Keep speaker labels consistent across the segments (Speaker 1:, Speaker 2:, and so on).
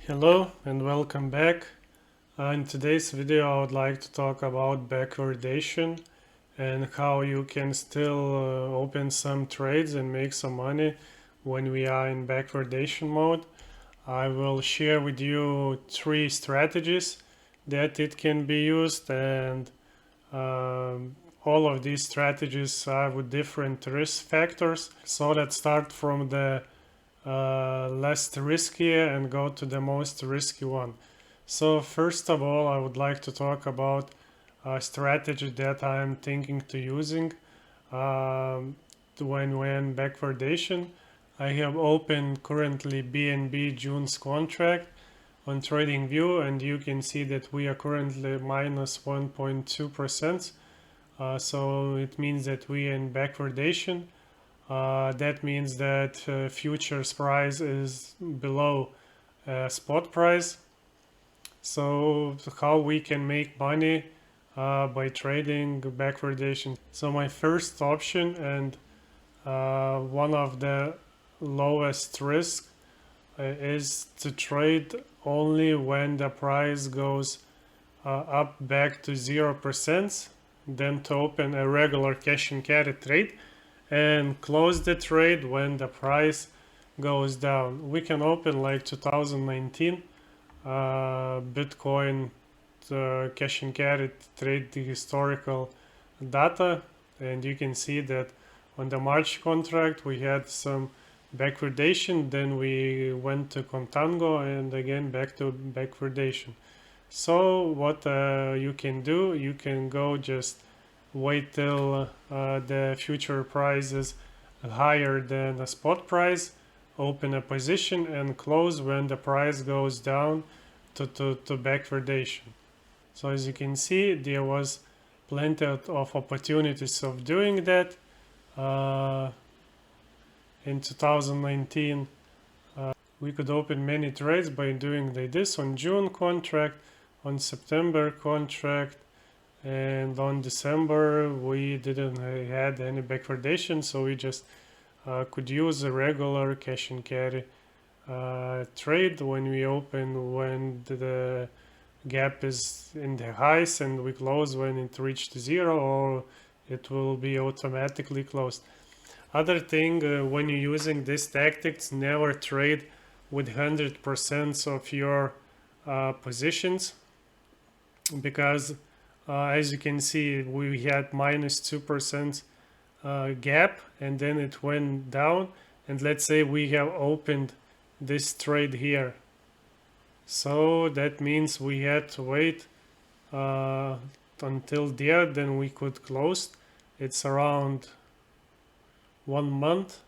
Speaker 1: Hello and welcome back. In today's video I would like to talk about backwardation and how you can still open some trades and make some money when we are in backwardation mode. I will share with you 3 strategies that it can be used, and all of these strategies are with different risk factors. So let's start from the less riskier and go to the most risky one. So first of all, I would like to talk about a strategy that I am thinking to using when backwardation. I have opened currently BNB June's contract on TradingView, and you can see that we are currently minus 1.2%. So it means that we are in backwardation. That means that futures price is below spot price. So how we can make money by trading backwardation? So my first option, and one of the lowest risk, is to trade only when the price goes up back to 0%, then to open a regular cash and carry trade and close the trade when the price goes down. We can open like 2019 Bitcoin cash and carry trade, the historical data, and you can see that on the March contract we had some backwardation, then we went to contango and again back to backwardation. So what you can do, you can go just wait till the future price is higher than the spot price, open a position and close when the price goes down to backwardation. So as you can see, there was plenty of opportunities of doing that. In 2019 we could open many trades by doing like this on June contract, on September contract, and on December we didn't had any backwardation, so we just could use a regular cash and carry trade when we open when the gap is in the highs, and we close when it reached 0, or it will be automatically closed. Other thing, when you're using these tactics, never trade with 100% of your positions, because as you can see, we had minus 2% gap, and then it went down, and let's say we have opened this trade here. So that means we had to wait until there, then we could close. It's around 1 month,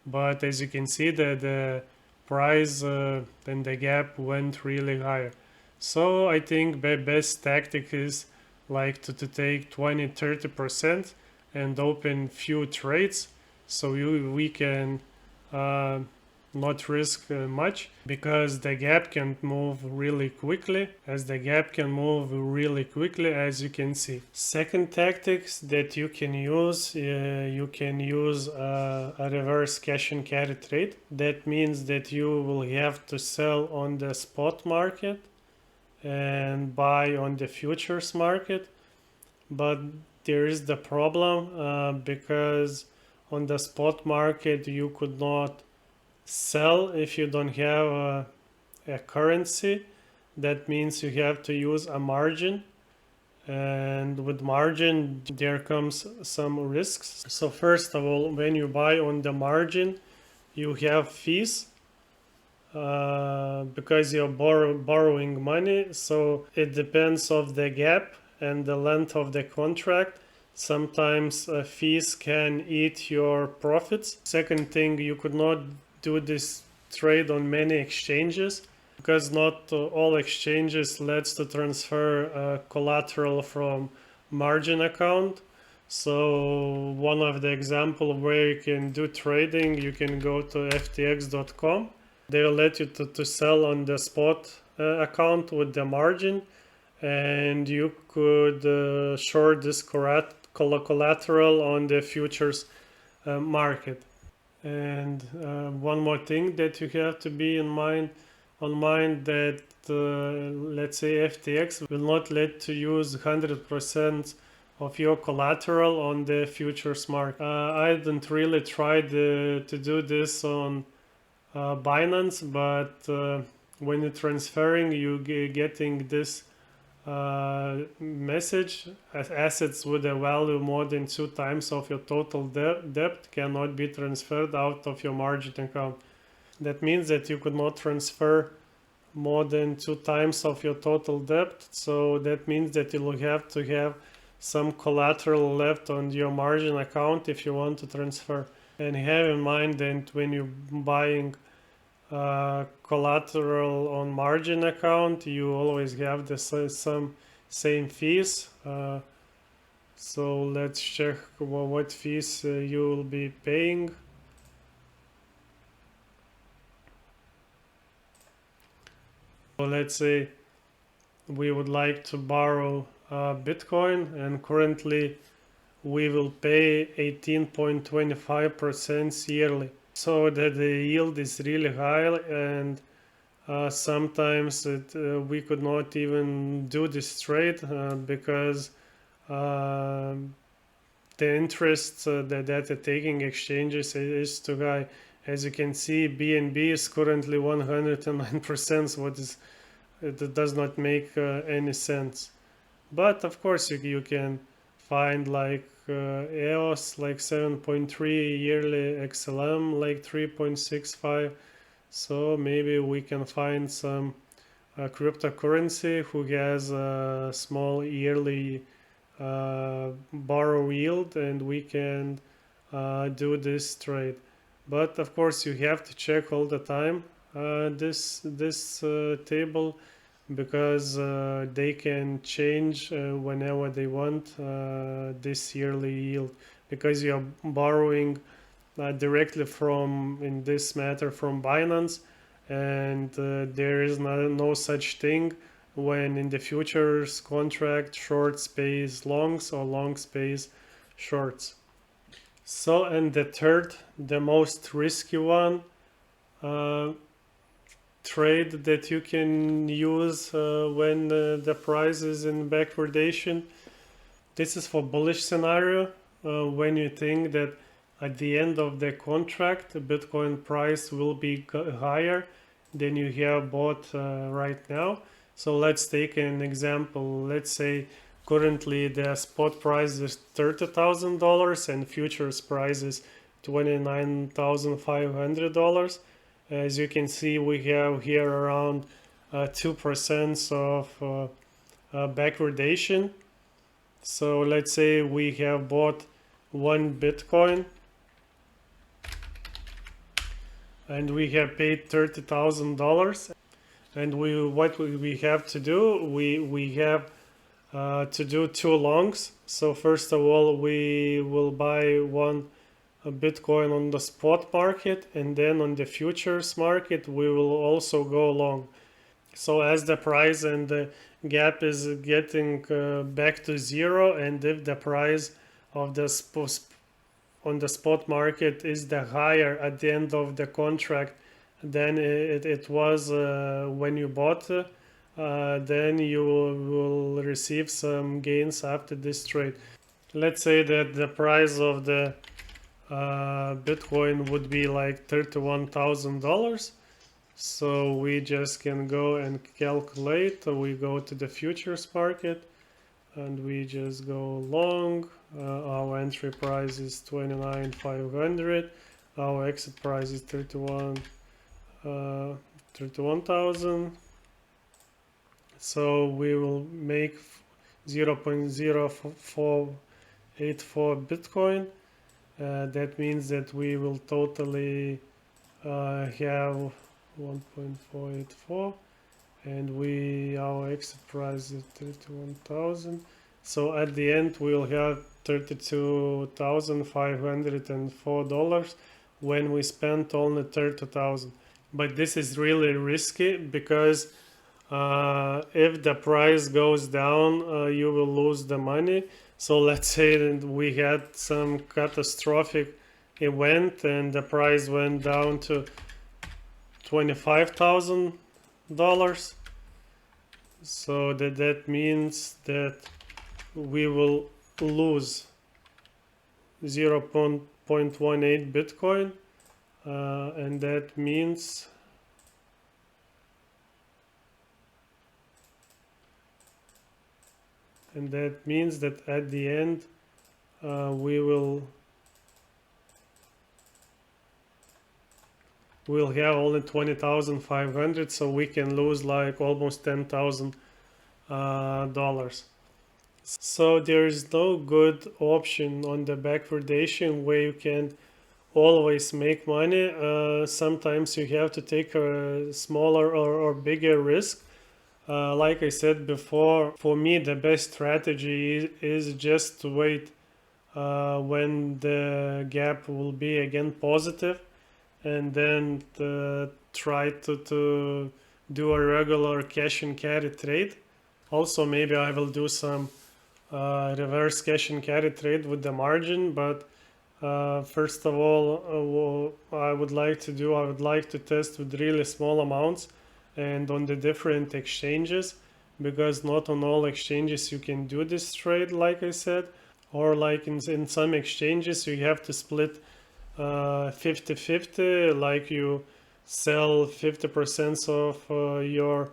Speaker 1: but as you can see that the price and the gap went really higher. So I think the best tactic is like to take 20-30% and open few trades, so we can not risk much, because the gap can move really quickly, as you can see. Second tactics that you can use, a reverse cash and carry trade. That means that you will have to sell on the spot market and buy on the futures market, but there is the problem because on the spot market you could not sell if you don't have a currency. That means you have to use a margin, and with margin there comes some risks. So first of all, when you buy on the margin you have fees because you're borrowing money, so it depends of the gap and the length of the contract. Sometimes fees can eat your profits. Second thing, you could not do this trade on many exchanges, because not all exchanges lets to transfer collateral from margin account. So one of the example where you can do trading, you can go to ftx.com. They will let you to sell on the spot account with the margin, and you could short this collateral on the futures market. And one more thing that you have to be in mind, on mind that let's say FTX will not let to use 100% of your collateral on the futures market. I didn't really try to do this on Binance, but when you're transferring, you getting this message as assets with a value more than 2 times of your total debt cannot be transferred out of your margin account. That means that you could not transfer more than 2 times of your total debt. So that means that you will have to have some collateral left on your margin account if you want to transfer. And have in mind that when you're buying collateral on margin account, you always have the some same fees. So let's check what fees you will be paying. So let's say we would like to borrow Bitcoin, and currently we will pay 18.25% yearly. So that the yield is really high, and sometimes we could not even do this trade because the interest that they're taking exchanges is too high. As you can see, BNB is currently 109%, what is it does not make any sense. But of course you can find like EOS like 7.3 yearly, XLM like 3.65. So maybe we can find some cryptocurrency who has a small yearly borrow yield, and we can do this trade. But of course you have to check all the time this table, because they can change whenever they want this yearly yield, because you are borrowing directly from, in this matter, from Binance, and there is no such thing when in the futures contract shorts pays longs or longs pays shorts. So, and the third, the most risky one, trade that you can use when the price is in backwardation. This is for bullish scenario, when you think that at the end of the contract the Bitcoin price will be higher than you have bought right now. So let's take an example. Let's say currently the spot price is $30,000 and futures price is $29,500. As you can see, we have here around 2% of backwardation. So let's say we have bought one Bitcoin and we have paid $30,000. And what we have to do, we have to do 2 longs. So first of all, we will buy one Bitcoin on the spot market, and then on the futures market we will also go long. So as the price and the gap is getting back to zero, and if the price of the on the spot market is the higher at the end of the contract than it was when you bought, then you will receive some gains after this trade. Let's say that the price of the Bitcoin would be like $31,000. So we just can go and calculate. We go to the futures market and we just go long. Our entry price is 29,500. Our exit price is 31,000. So we will make 0.0484 Bitcoin. That means that we will totally have 1.484, and our exit price is 31,000. So at the end we'll have $32,504 when we spent only 30,000. But this is really risky, because if the price goes down, you will lose the money. So let's say that we had some catastrophic event and the price went down to $25,000 So that means that we will lose 0.18 Bitcoin, and that means that at the end we'll have only 20,500, so we can lose like almost $10,000. So there is no good option on the backwardation where you can always make money. Sometimes you have to take a smaller or bigger risk. Like I said before, for me the best strategy is just to wait when the gap will be again positive, and then try to do a regular cash and carry trade. Also, maybe I will do some reverse cash and carry trade with the margin, but first of all, I would like to test with really small amounts and on the different exchanges, because not on all exchanges you can do this trade, like I said, or like in some exchanges you have to split 50-50, like you sell 50% of your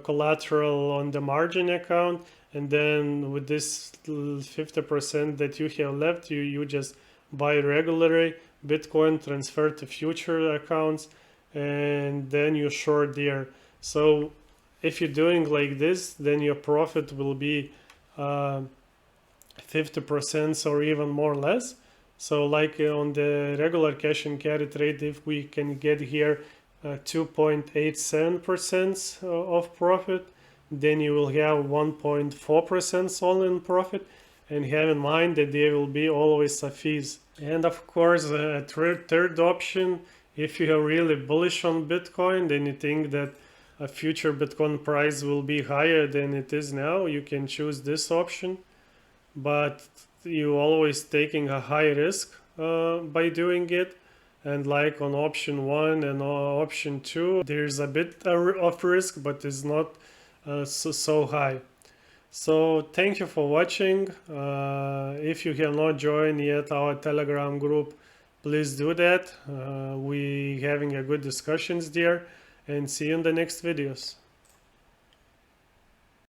Speaker 1: collateral on the margin account, and then with this 50% that you have left, you just buy regularly Bitcoin, transfer to future accounts, and then you short there. So if you're doing like this, then your profit will be 50% or even more or less. So like on the regular cash and carry trade, if we can get here 2.87% of profit, then you will have 1.4% all-in profit, and have in mind that there will be always a fees. And of course, a third option, if you are really bullish on Bitcoin, then you think that a future Bitcoin price will be higher than it is now, you can choose this option, but you always taking a high risk by doing it. And like on option 1 and option 2, there's a bit of risk, but it's not so high. So thank you for watching. If you have not joined yet our Telegram group, please do that. We having a good discussions there, and see you in the next videos.